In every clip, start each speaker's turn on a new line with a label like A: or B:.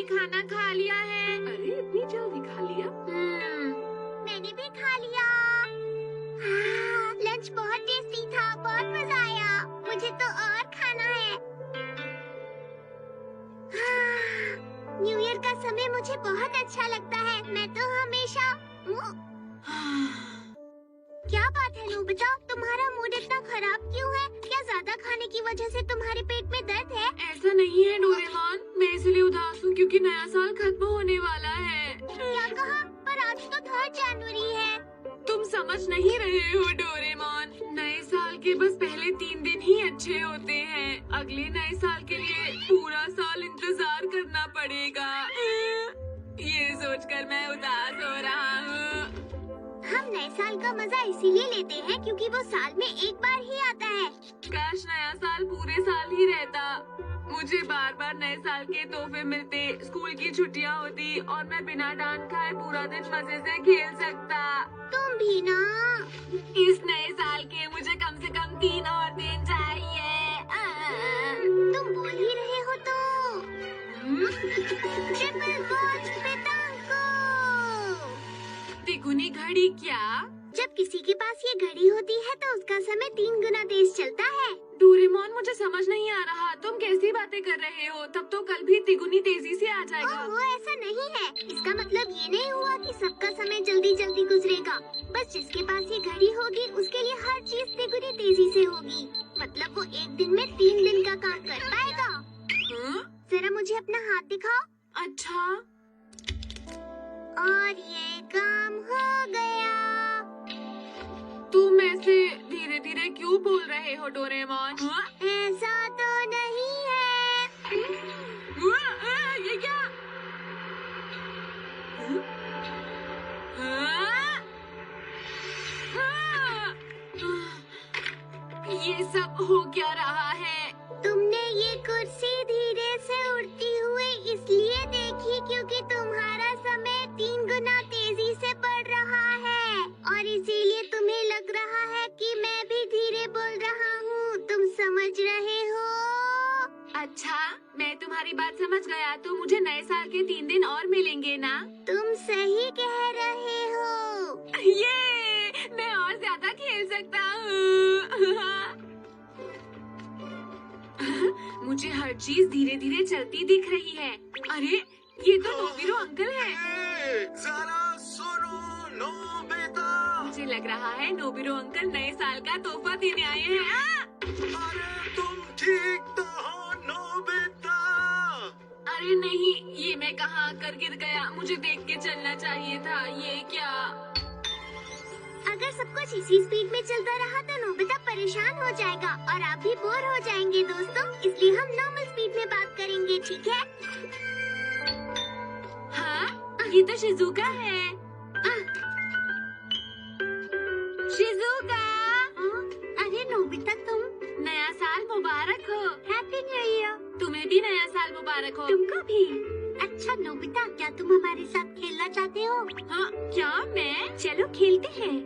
A: मैंने खाना खा लिया है।
B: अरे इतनी जल्दी खा लिया?
C: मैंने भी खा लिया। लंच बहुत टेस्टी था, बहुत मजा आया। मुझे तो और खाना है। न्यू ईयर का समय मुझे बहुत अच्छा लगता है। मैं तो हमेशा क्या बात है नोबिता, तुम्हारा मूड इतना खराब क्यों है? क्या ज्यादा खाने की वजह से तुम्हारे पेट में दर्द है?
A: ऐसा नहीं है डोरेमोन, मैं इसलिए उदास हूँ क्योंकि नया साल खत्म होने वाला है।
C: क्या कहा? पर आज तो 3 जनवरी है।
A: तुम समझ नहीं रहे हो डोरेमोन, नए साल के बस पहले 3 दिन ही अच्छे होते हैं। अगले नए साल के लिए पूरा साल इंतजार करना पड़ेगा। ये सोचकर मैं उदास हो रहा हूँ।
C: हम नए साल का मजा इसीलिए लेते हैं क्योंकि वो साल में एक बार ही आता है।
A: काश नया साल पूरे साल ही रहता। मुझे बार बार नए साल के तोहफे मिलते, स्कूल की छुट्टियां होती और मैं बिना डांट खाए पूरा दिन मजे से खेल सकता।
C: तुम भी ना।
A: इस नए साल के मुझे कम से कम 3 और दिन चाहिए।
C: तुम बोल ही रहे हो तो ट्रिपल वॉच पेतांको।
A: तिगुनी घड़ी क्या?
C: जब किसी के पास ये घड़ी होती है तो उसका समय 3 गुना तेज चलता है।
A: डोरेमोन मुझे समझ नहीं आ रहा, तुम कैसी बातें कर रहे हो? तब तो कल भी तिगुनी तेजी से आ जाएगा।
C: ओह, ऐसा नहीं है। इसका मतलब ये नहीं हुआ कि सबका समय जल्दी जल्दी गुजरेगा। बस जिसके पास ये घड़ी होगी उसके लिए हर चीज तिगुनी तेजी से होगी। मतलब वो एक दिन में 3 दिन का काम कर पाएगा। जरा मुझे अपना हाथ दिखाओ।
A: अच्छा,
C: और ये काम हो गया।
A: तुम ऐसे धीरे धीरे क्यों बोल रहे हो डोरेमोन?
C: ऐसा तो नहीं है।
A: ये क्या? ये सब हो क्या रहा है?
C: तुमने ये कुर्सी धीरे से उड़ती हुई इसलिए देखी क्योंकि तुम्हारा समय 3 गुना तेजी से बढ़ रहा है और इसीलिए तुम्हें लग रहा है कि मैं भी धीरे बोल रहा हूँ। तुम समझ रहे हो?
A: अच्छा, मैं तुम्हारी बात समझ गया। तो मुझे नए साल के 3 दिन और मिलेंगे ना?
C: तुम सही कह रहे हो।
A: ये मैं और ज्यादा खेल सकता हूँ। मुझे हर चीज धीरे धीरे चलती दिख रही है। अरे ये तो नोबिरो अंकल है।
D: जरा सुनो नोबिता।
A: मुझे लग रहा है नोबिरो अंकल नए साल का तोहफा देने आए हैं।
D: अरे तुम ठीक तो हो नोबिता?
A: अरे नहीं, ये मैं कहाँ कर गिर गया? मुझे देख के चलना चाहिए था। ये क्या?
C: अगर सब कुछ इसी स्पीड में चलता रहा तो नोबिता परेशान हो जाएगा और आप भी बोर हो जाएंगे दोस्तों। इसलिए हम नॉर्मल स्पीड में बात करेंगे, ठीक है?
A: हाँ, ये तो शिजुका है। शिजुका!
C: अरे नोबिता, तुम?
A: नया साल मुबारक हो।
C: Happy new year.
A: तुम्हें भी नया साल मुबारक हो।
C: तुमको भी। अच्छा नोबिता, क्या तुम हमारे साथ खेलना चाहते हो?
A: हाँ, क्या मैं?
C: चलो खेलते हैं।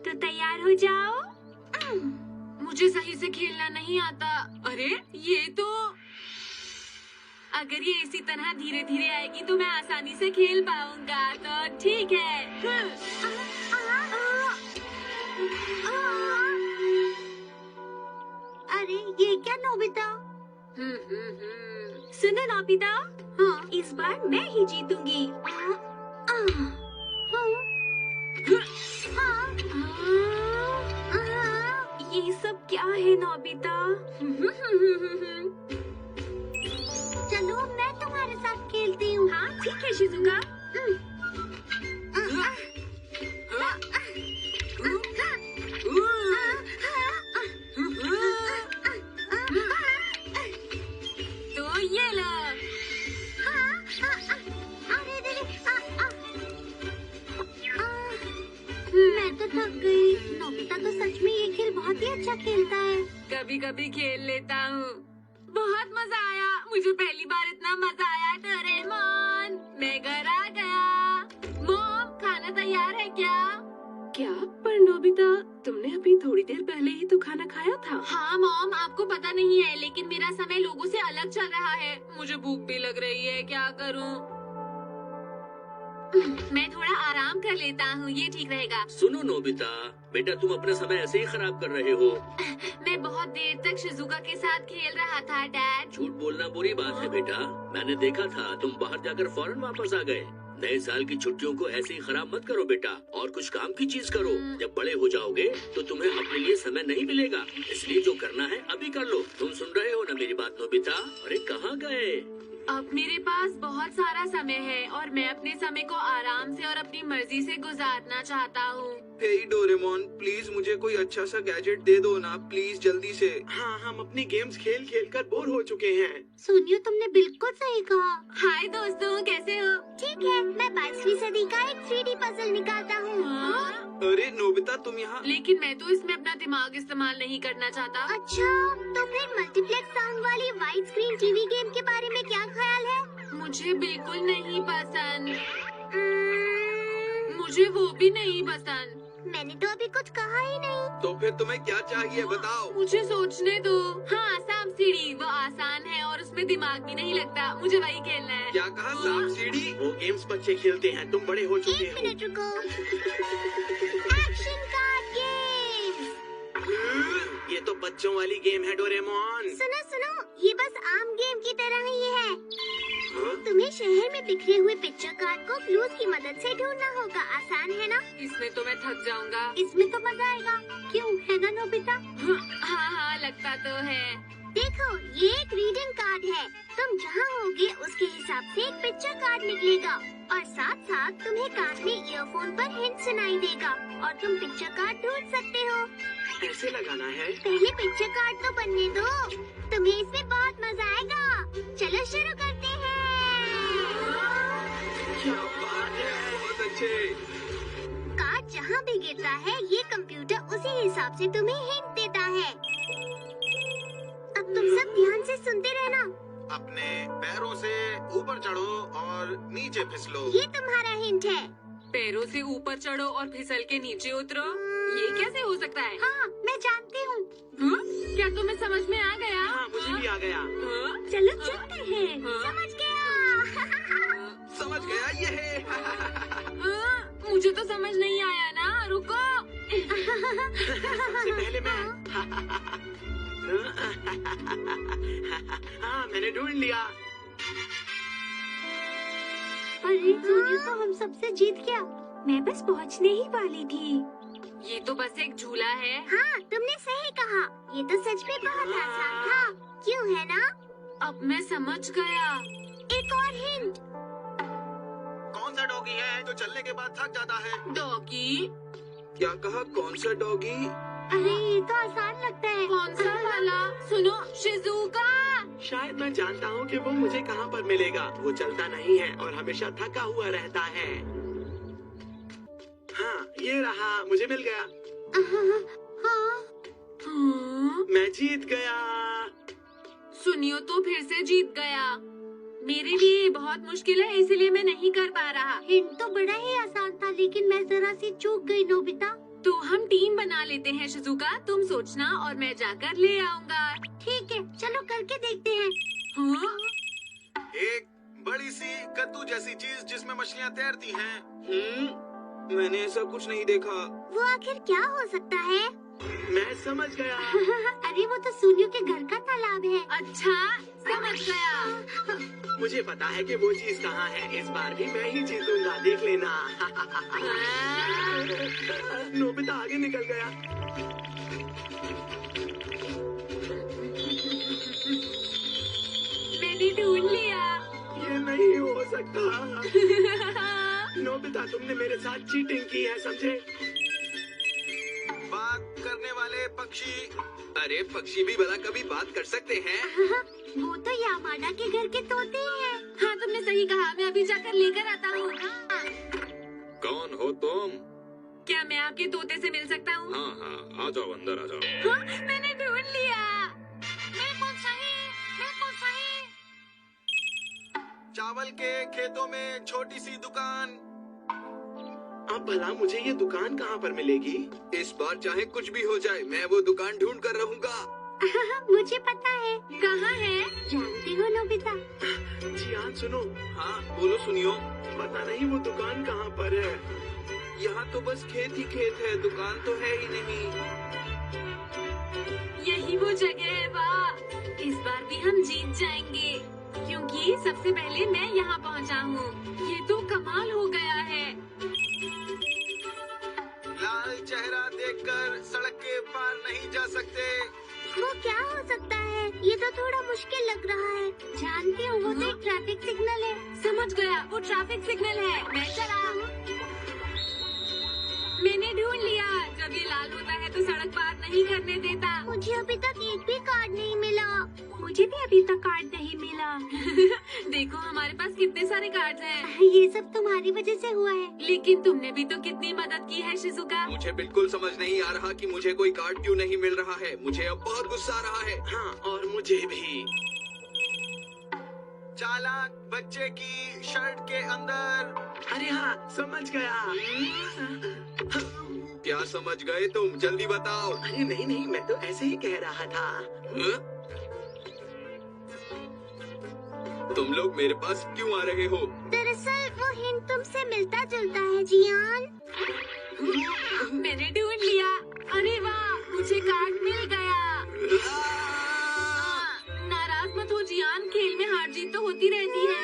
C: तो तैयार हो जाओ।
A: मुझे सही से खेलना नहीं आता। अरे ये तो, अगर ये इसी तरह धीरे धीरे आएगी तो मैं आसानी से खेल पाऊंगा। तो ठीक है।
C: अरे ये क्या नोबिता?
A: सुनो नोबिता,
C: हाँ,
A: इस बार मैं ही जीतूंगी। ये सब क्या है नोबिता?
C: चलो मैं तुम्हारे साथ खेलती हूँ।
A: हाँ ठीक है शिजुका। तो ये लो।
C: मैं तो थक गई। नोबिता तो सच में ये खेल बहुत ही अच्छा खेलता है।
A: कभी कभी खेल लेता हूँ। बहुत मजा आया। मुझे पहली बार इतना मजा आया डोरेमोन। मैं घर आ गया। मॉम, खाना तैयार है क्या? क्या? पर नोबिता,
B: तुमने अभी थोड़ी देर पहले ही तो खाना खाया था।
A: हाँ मॉम, आपको पता नहीं है लेकिन मेरा समय लोगों से अलग चल रहा है। मुझे भूख भी लग रही है, क्या करूँ? मैं थोड़ा आराम कर लेता हूँ, ये ठीक रहेगा।
E: सुनो नोबिता, बेटा तुम अपना समय ऐसे ही खराब कर रहे हो।
A: मैं बहुत देर तक शिजुका के साथ खेल रहा था डैड।
E: झूठ बोलना बुरी बात है बेटा। मैंने देखा था तुम बाहर जाकर फौरन वापस आ गए। नए साल की छुट्टियों को ऐसे ही खराब मत करो बेटा, और कुछ काम की चीज करो। जब बड़े हो जाओगे तो तुम्हें अपने लिए समय नहीं मिलेगा, इसलिए जो करना है अभी कर लो। तुम सुन रहे हो ना मेरी बात नोबिता? अरे कहाँ गए?
A: अब मेरे पास बहुत सारा समय है और मैं अपने समय को आराम से और अपनी मर्जी से गुजारना चाहता हूँ।
D: हे डोरेमोन, प्लीज मुझे कोई अच्छा सा गैजेट दे दो ना, प्लीज जल्दी से।
F: हाँ, हम अपनी गेम्स खेल खेल कर बोर हो चुके हैं।
C: सुनियो, तुमने बिल्कुल सही कहा।
A: हाय दोस्तों, कैसे हो?
C: ठीक है, मैं 22वीं सदी का एक 3D पजल निकालता हूँ।
A: हाँ?
D: अरे नोबिता, तुम यहाँ?
A: लेकिन मैं तो इसमें अपना दिमाग इस्तेमाल नहीं करना चाहता।
C: अच्छा, तुम्हें मल्टीप्लेक्स साउंड वाली वाइड स्क्रीन टीवी गेम के बारे में क्या ख्याल है?
A: मुझे बिल्कुल नहीं पसंद। मुझे वो भी नहीं पसंद।
C: मैंने तो अभी कुछ कहा ही नहीं।
D: तो फिर तुम्हें क्या चाहिए बताओ।
A: मुझे सोचने दो। हाँ, सांप सीढ़ी, वो आसान है और उसमें दिमाग भी नहीं लगता। मुझे वही खेलना है।
D: क्या कहा? सांप सीढ़ी?
F: वो गेम्स बच्चे खेलते हैं, तुम बड़े हो चुके
C: एक
F: हो।
C: मिनट रुको। Action card game.
F: ये तो बच्चों वाली गेम है डोरेमोन।
C: सुनो सुनो, ये बस आम गेम की तरह ही है।
F: हाँ?
C: तुम्हें शहर में बिखरे हुए पिक्चर कार्ड को क्लूज की मदद से ढूंढना होगा। आसान है ना?
A: इसमें तो मैं थक जाऊंगा।
C: इसमें तो मजा आएगा, क्यों है ना नोबिता?
A: हाँ हाँ, लगता तो है।
C: देखो, ये एक रीडिंग कार्ड है। तुम जहाँ होगे उसके हिसाब से एक पिक्चर कार्ड निकलेगा और साथ साथ तुम्हें कान में ईयरफोन पर हिंट सुनाई देगा और तुम पिक्चर कार्ड ढूंढ सकते हो।
F: कैसे लगाना है?
C: पहले पिक्चर कार्ड तो बनने दो, तुम्हें इसमें बहुत मजा आएगा। चलो शुरू करते हैं।
F: क्या बात है,
D: बहुत अच्छे।
C: कार्ड जहाँ भी गिरता है, ये कंप्यूटर उसी हिसाब से तुम्हें हिंट देता है। अब तुम सब ध्यान से सुनते रहना।
G: अपने पैरों से ऊपर चढ़ो और नीचे फिसलो।
C: ये तुम्हारा हिंट है।
A: पैरों से ऊपर चढ़ो और फिसल के नीचे उतरो। ये कैसे हो सकता है?
C: हाँ, मैं जानती हूँ।
A: हाँ? क्या तुम्हें समझ में आ गया?
F: हाँ, मुझे भी आ गया।
A: हाँ?
C: चलो चलते हैं।
A: हाँ?
C: समझ गया।
D: समझ गया ये।
A: हाँ? मुझे तो समझ नहीं आया ना, रुको।
F: सबसे पहले मैं। हाँ, मैंने ढूंढ लिया।
C: अरे सोनिया तो हम सबसे जीत गया। मैं बस पहुंचने ही वाली थी।
A: ये तो बस एक झूला है।
C: हाँ, तुमने सही कहा। ये तो सच में बहुत आसान था, क्यों है ना?
A: अब मैं समझ गया।
C: एक और हिंट।
G: कौन सा डॉगी है जो चलने के बाद थक जाता है?
A: डॉगी?
D: क्या कहा? कौन सा डॉगी?
C: अरे ये तो आसान लगता है।
A: कौन सा वाला? सुनो, शिजुका।
F: शायद मैं जानता हूँ कि वो मुझे कहाँ पर मिलेगा। वो चलता नहीं है और हमेशा थका हुआ रहता है। हाँ, ये रहा, मुझे मिल गया।
C: हाँ,
A: हाँ?
F: मैं जीत गया।
A: सुनियो तो फिर से जीत गया। मेरे लिए ये बहुत मुश्किल है, इसलिए मैं नहीं कर पा रहा।
C: हिंट तो बड़ा ही आसान था, लेकिन मैं जरा सी चूक गई नोबिता।
A: तो हम टीम बना लेते हैं शिजुका, तुम सोचना और मैं जाकर ले आऊंगा।
C: ठीक है, चलो करके देखते हैं।
A: हाँ?
G: एक बड़ी सी कद्दू जैसी चीज जिसमें मछलियाँ तैरती हैं।
D: मैंने ऐसा कुछ नहीं देखा।
C: वो आखिर क्या हो सकता है?
F: मैं समझ गया।
C: अरे वो तो सोनियो के घर का तालाब है।
A: अच्छा, समझ गया।
F: मुझे पता है कि वो चीज कहाँ है। इस बार भी मैं ही जीतूंगा, देख लेना।
A: हाँ?
F: नोबिता आगे निकल गया।
A: मैंने ढूंढ लिया।
F: ये नहीं हो सकता। नोबिता, तुमने मेरे साथ चीटिंग की है, समझे?
G: बात करने वाले पक्षी।
D: अरे पक्षी भी भला कभी बात कर सकते हैं?
C: वो तो यामाडा के घर के तोते हैं।
A: हाँ, तुमने सही कहा। मैं अभी जाकर लेकर आता हूँ।
H: कौन हो तुम?
A: क्या मैं आपके तोते से मिल सकता हूँ?
H: हाँ हाँ, आ जाओ, अंदर आ जाओ।
A: हाँ, मैंने ढूंढ लिया।
C: बिल्कुल सही, बिल्कुल सही।
G: चावल के खेतों में छोटी सी दुकान।
F: अब अब भला मुझे ये दुकान कहाँ पर मिलेगी?
D: इस बार चाहे कुछ भी हो जाए मैं वो दुकान ढूंढ कर रहूंगा।
C: मुझे पता है।
A: कहाँ है?
C: जानते हो नोबिता?
F: जियान सुनो,
D: हाँ बोलो सुनियो।
F: पता नहीं वो दुकान कहाँ पर है।
D: यहाँ तो बस खेत ही खेत है, दुकान तो है ही नहीं।
A: यही वो जगह है वाह। इस बार भी हम जीत जाएंगे क्योंकि सबसे पहले मैं यहाँ पहुँचा हूँ। ये तो कमाल हो गया है।
G: लाल चेहरा देखकर सड़क के पार नहीं जा सकते।
C: वो क्या हो सकता है? ये तो थोड़ा मुश्किल लग रहा है। जानती हो वो तो एक ट्रैफिक सिग्नल है।
A: समझ गया, वो ट्रैफिक सिग्नल है। मैं चला। मैंने ढूंढ लिया। जब ये लाल होता है तो सड़क पार नहीं करने देता।
C: मुझे अभी तक एक भी कार्ड नहीं मिला।
B: मुझे भी अभी तक कार्ड नहीं मिला।
A: देखो हमारे पास कितने सारे कार्ड हैं।
C: ये सब तुम्हारी वजह से हुआ है।
A: लेकिन तुमने भी तो कितनी मदद की है शिजुका।
D: मुझे बिल्कुल समझ नहीं आ रहा कि मुझे कोई कार्ड क्यों नहीं मिल रहा है। मुझे अब बहुत गुस्सा आ रहा है।
F: हाँ, और मुझे भी।
G: चालाक बच्चे की शर्ट के अंदर।
F: अरे हाँ, समझ गया।
D: क्या समझ गए तुम? जल्दी बताओ।
F: अरे नहीं नहीं, मैं तो ऐसे ही कह रहा था।
D: तुम लोग मेरे पास क्यों आ रहे हो?
C: दरअसल वो हिंट तुमसे मिलता जुलता है जियान।
A: मैंने ढूंढ लिया। अरे वाह, मुझे कार्ड मिल गया। नाराज मत हो जियान, खेल में हार जीत तो होती रहती है।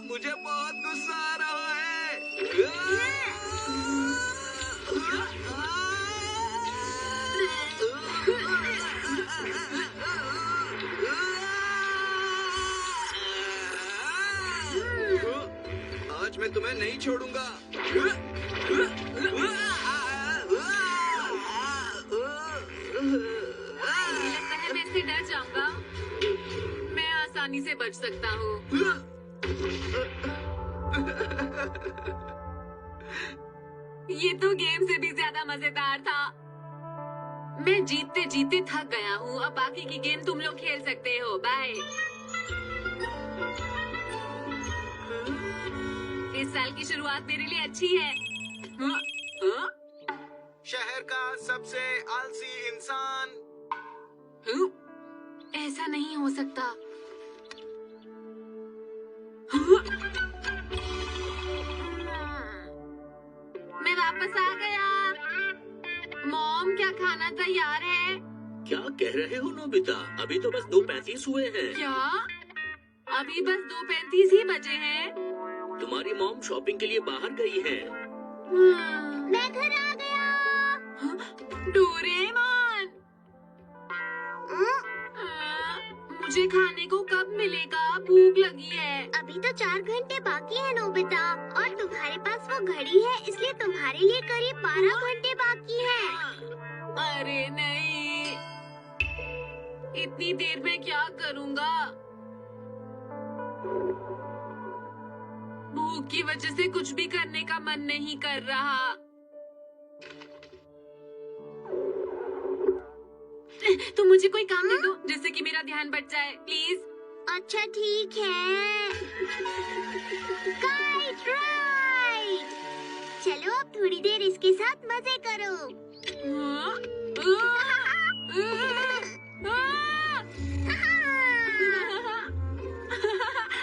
D: मुझे बहुत गुस्सा आ रहा है। आज मैं तुम्हें नहीं छोड़ूंगा।
A: मुझे लगता है मैं इससे डर जाऊंगा। मैं आसानी से बच सकता हूँ। ये तो गेम से भी ज्यादा मजेदार था। मैं जीतते जीतते थक गया हूँ। अब बाकी की गेम तुम लोग खेल सकते हो। बाय। इस साल की शुरुआत मेरे लिए अच्छी है।
G: शहर का सबसे आलसी इंसान।
A: ऐसा नहीं हो सकता। मैं वापस आ गया। मॉम, क्या खाना तैयार है?
E: क्या कह रहे हो नोबिता? अभी तो बस 2:35 हुए हैं।
A: क्या? अभी बस 2:35 ही बजे हैं।
E: तुम्हारी मॉम शॉपिंग के लिए बाहर गई है।
C: मैं घर आ गया।
A: डोरेमोन, मुझे खाने को कब मिलेगा? भूख लगी है।
C: अभी तो 4 घंटे बाकी है नोबिता, और तुम्हारे पास वो घड़ी है, इसलिए तुम्हारे लिए करीब 12 घंटे बाकी है।
A: अरे नहीं, इतनी देर में क्या करूँगा? भूख की वजह से कुछ भी करने का मन नहीं कर रहा। तुम मुझे कोई काम दे दो जिससे कि मेरा ध्यान बट जाए, प्लीज।
C: अच्छा ठीक है। Kite ride. चलो अब थोड़ी देर इसके साथ मजे करो।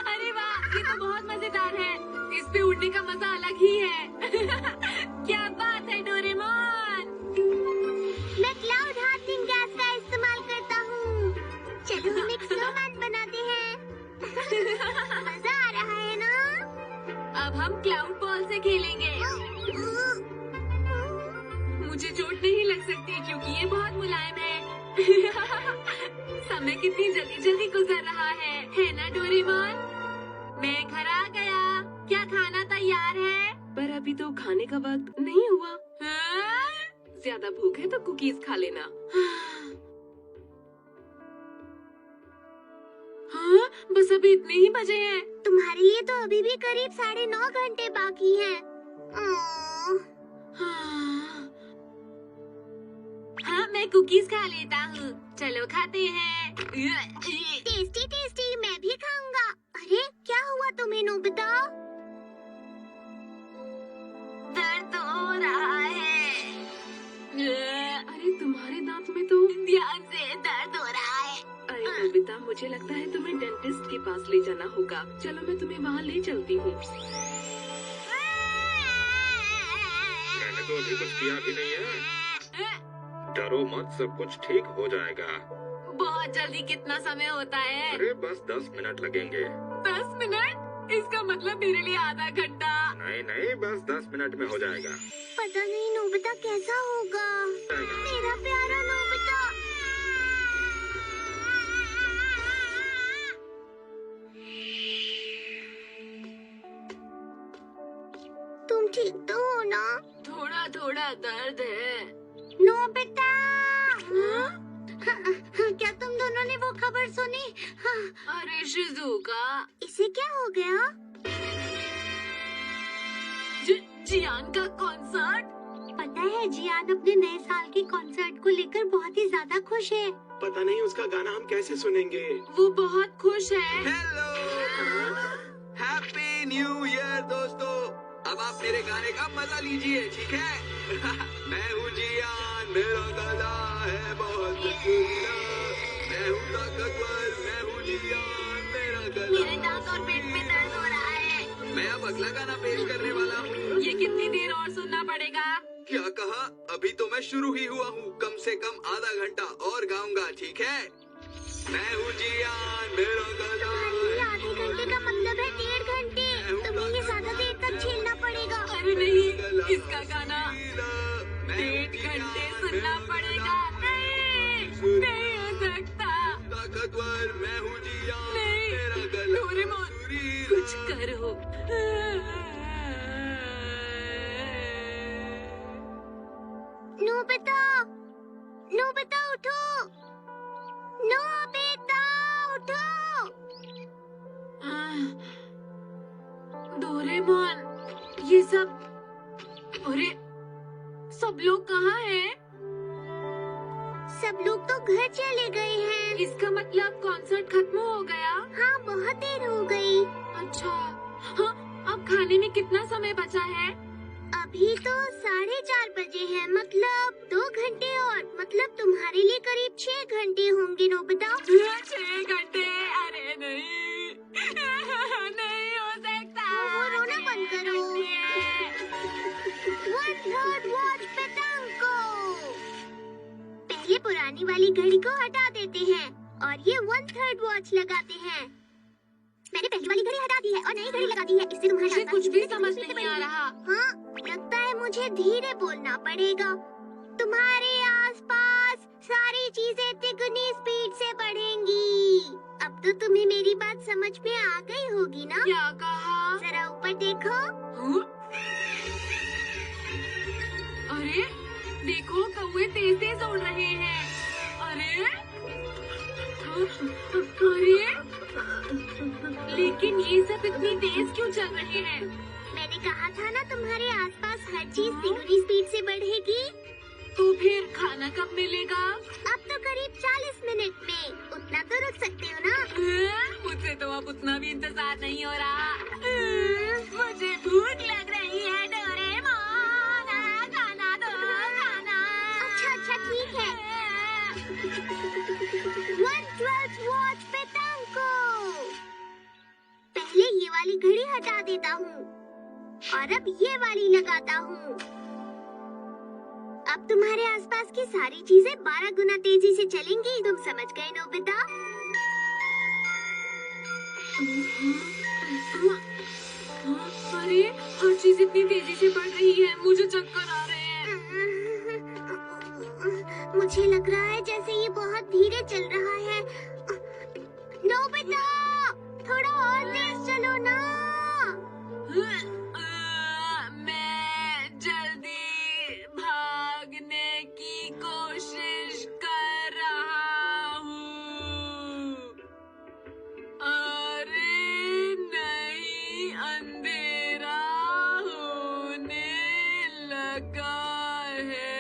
A: अरे वाह, ये तो बहुत मजेदार है। इस पे उड़ने का मजा अलग ही है। क्या बात है डोरेमोन।
C: मैं क्लाउड हार्टिंग गैस का इस्तेमाल करता हूँ। चलो हम एक स्नोमैन बनाते हैं। मजा आ रहा है ना?
A: अब हम क्लाउड बॉल से खेलेंगे। मुझे चोट नहीं लग सकती क्योंकि ये बहुत मुलायम है। समय कितनी जल्दी जल्दी गुजर रहा है ना डोरेमोन? मैं घर आ गया। क्या खाना तैयार है?
B: पर अभी तो खाने का वक्त नहीं हुआ।
A: हाँ?
B: ज्यादा भूख है तो कुकीज खा लेना।
A: हाँ, बस अभी इतने ही बजे हैं।
C: तुम्हारे लिए तो अभी भी करीब 9.5 घंटे बाकी हैं।
A: हाँ, मैं कुकीज खा लेता हूँ। चलो खाते हैं।
C: टेस्टी टेस्टी, मैं भी खाऊंगा। अरे क्या हुआ तुम्हें नोबिता?
A: दर्द हो
B: ले जाना होगा। चलो मैं तुम्हें वहाँ ले चलती हूँ।
H: मैंने तो अभी कुछ किया भी नहीं है। डरो मत, सब कुछ ठीक हो जाएगा।
A: बहुत जल्दी कितना समय होता है?
H: अरे बस 10 मिनट लगेंगे।
A: 10 मिनट? इसका मतलब मेरे लिए आधा घंटा।
H: नहीं नहीं, बस 10 मिनट में हो जाएगा।
C: पता नहीं नोबिता कैसा होगा। मेरा प्यारा नोबिता। तुम ठीक तो हो ना?
A: थोड़ा थोड़ा दर्द है।
C: नोबिता। क्या तुम दोनों ने वो खबर सुनी?
A: अरे शिजुका,
C: इसे क्या हो गया?
A: जियान का कॉन्सर्ट।
C: पता है जियान अपने नए साल के कॉन्सर्ट को लेकर बहुत ही ज्यादा खुश है।
F: पता नहीं उसका गाना हम कैसे सुनेंगे।
A: वो बहुत खुश है।
D: हेलो, हैप्पी न्यू ईयर दोस्तों। अब आप मेरे गाने का मजा लीजिए, ठीक है? मैं हूँ जियान, मेरा गला है बहुत रसीला। मैं हूँ ताकतवर, मैं हूँ जियान, मेरा गला।
C: मेरे दांत और पेट में दर्द हो रहा है।
D: मैं अब अगला गाना पेश करने वाला हूँ।
A: ये कितनी देर और सुनना पड़ेगा?
D: क्या कहा? अभी तो मैं शुरू ही हुआ हूँ। कम से कम आधा घंटा और गाऊंगा, ठीक है? मैं हूँ जियान, मेरा गला
C: ये
D: है।
C: आधे घंटे का मतलब है 1.5 घंटे। तुम्हें ये ज्यादा देर तक झेलना पड़ेगा।
A: अरे नहीं, इसका गाना 1.5 घंटे सुनना पड़ेगा। नहीं, नहीं हो सकता।
D: ताकतवर मैं हूँ जियान,
A: नहीं,
D: मेरा गला
A: डोरेमोन,
D: सुरीला।
A: कुछ करो।
C: नोबिता, नोबिता उठो। नोबिता उठो।
A: डोरेमोन, ये सब, अरे सब लोग कहाँ हैं?
C: सब लोग तो घर चले गए हैं।
A: इसका मतलब कॉन्सर्ट खत्म हो गया?
C: हाँ, बहुत देर हो गई।
A: अच्छा, हाँ, अब खाने में कितना समय बचा है?
C: अभी तो 4:30 बजे है, मतलब 2 घंटे और, मतलब तुम्हारे लिए करीब 6 घंटे होंगे नोबिता।
A: 6 घंटे? अरे नहीं, नहीं हो सकता।
C: वो रोना बंद करो। 1/3 वॉच पेटांको। पहले पुरानी वाली घड़ी को हटा देते हैं और ये 1/3 वॉच लगाते हैं। मैंने पहली वाली घड़ी हटा दी है और नई घड़ी लगा दी है। इससे तुम्हारा
A: मुझे कुछ भी समझ नहीं आ रहा।
C: हाँ, लगता है मुझे धीरे बोलना पड़ेगा। तुम्हारे आसपास सारी चीजें तिगुनी स्पीड से बढ़ेंगी। अब तो तुम्हें मेरी बात समझ में आ गई होगी ना?
A: क्या कहा?
C: जरा ऊपर देखो।
A: हाँ? अरे देखो, कौवे तेज तेज उड़ रहे हैं। अरे अरे, लेकिन ये सब इतनी तेज क्यों चल रहे हैं?
C: मैंने कहा था ना तुम्हारे आसपास हर चीज तिगुनी स्पीड से बढ़ेगी।
A: तो फिर खाना कब मिलेगा?
C: अब तो करीब 40 मिनट में। उतना तो रुक सकते हो ना?
A: मुझसे तो अब उतना भी इंतजार नहीं हो रहा। मुझे भूख लग रही है डोरेमोन, खाना दो, खाना।
C: अच्छा ठीक है। 1/12 वॉच पेटांको। पहले ये वाली घड़ी हटा देता हूँ और अब ये वाली लगाता हूँ। अब तुम्हारे आसपास की सारी चीजें 12 गुना तेजी से चलेंगी। तुम समझ गए नोबिता?
A: अरे हर चीज इतनी तेजी से बढ़ रही है, मुझे चक्कर आ रहे हैं।
C: मुझे लग रहा है जैसे ये बहुत धीरे चल रहा है। नोबिता, थोड़ा और तेज चलो ना।
A: मैं जल्दी भागने की कोशिश कर रहा हूँ। अरे नहीं, अंधेरा होने लगा है।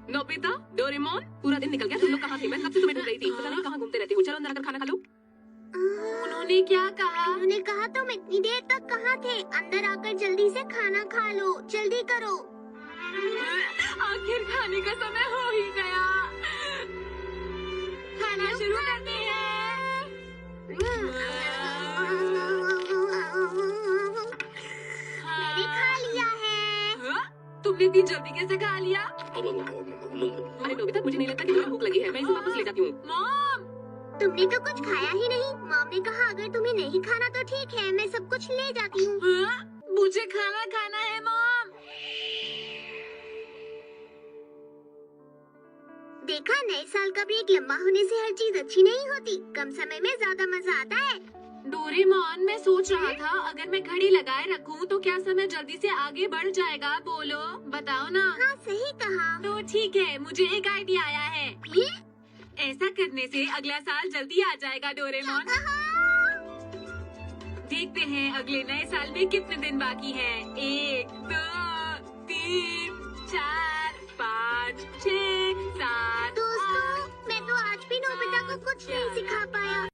B: नोबिता, डोरेमोन, पूरा दिन निकल गया। तुम लोग कहाँ थे? मैं कब से तुम्हें ढूंढ रही थी। पता नहीं कहाँ घूमते रहते हो। चलो अंदर आकर खाना खा लो।
A: उन्होंने क्या कहा?
C: उन्होंने कहा तुम इतनी देर तक कहाँ थे? अंदर आकर जल्दी से खाना खा लो। जल्दी करो।
A: आखिर खाने का समय हो ही गया। खाना शुरू कर दे। तुमने इतनी जल्दी कैसे खा लिया?
B: अरे नोबिता, मुझे नहीं लगता कि तुम्हें भूख लगी है। मैं इसे वापस ले जाती हूँ।
A: मॉम,
C: तुमने तो कुछ खाया ही नहीं। मॉम ने कहा अगर तुम्हें नहीं खाना तो ठीक है, मैं सब कुछ ले जाती हूँ।
A: हाँ? मुझे खाना खाना है मॉम।
C: देखा, नए साल का ब्रेक लंबा होने से हर चीज अच्छी नहीं होती। कम समय में ज्यादा मजा आता है।
A: डोरेमोन, मैं सोच रहा था अगर मैं घड़ी लगाए रखूं तो क्या समय जल्दी से आगे बढ़ जाएगा? बोलो, बताओ ना।
C: हाँ, सही कहा।
A: तो ठीक है, मुझे एक आइडिया आया है। ऐसा करने से अगला साल जल्दी आ जाएगा डोरेमोन। देखते हैं अगले नए साल में कितने दिन बाकी हैं। 1, 2, 3, 4, 5, 6, 7।
C: दोस्तों, मैं तो आज भी नोबिता को कुछ नहीं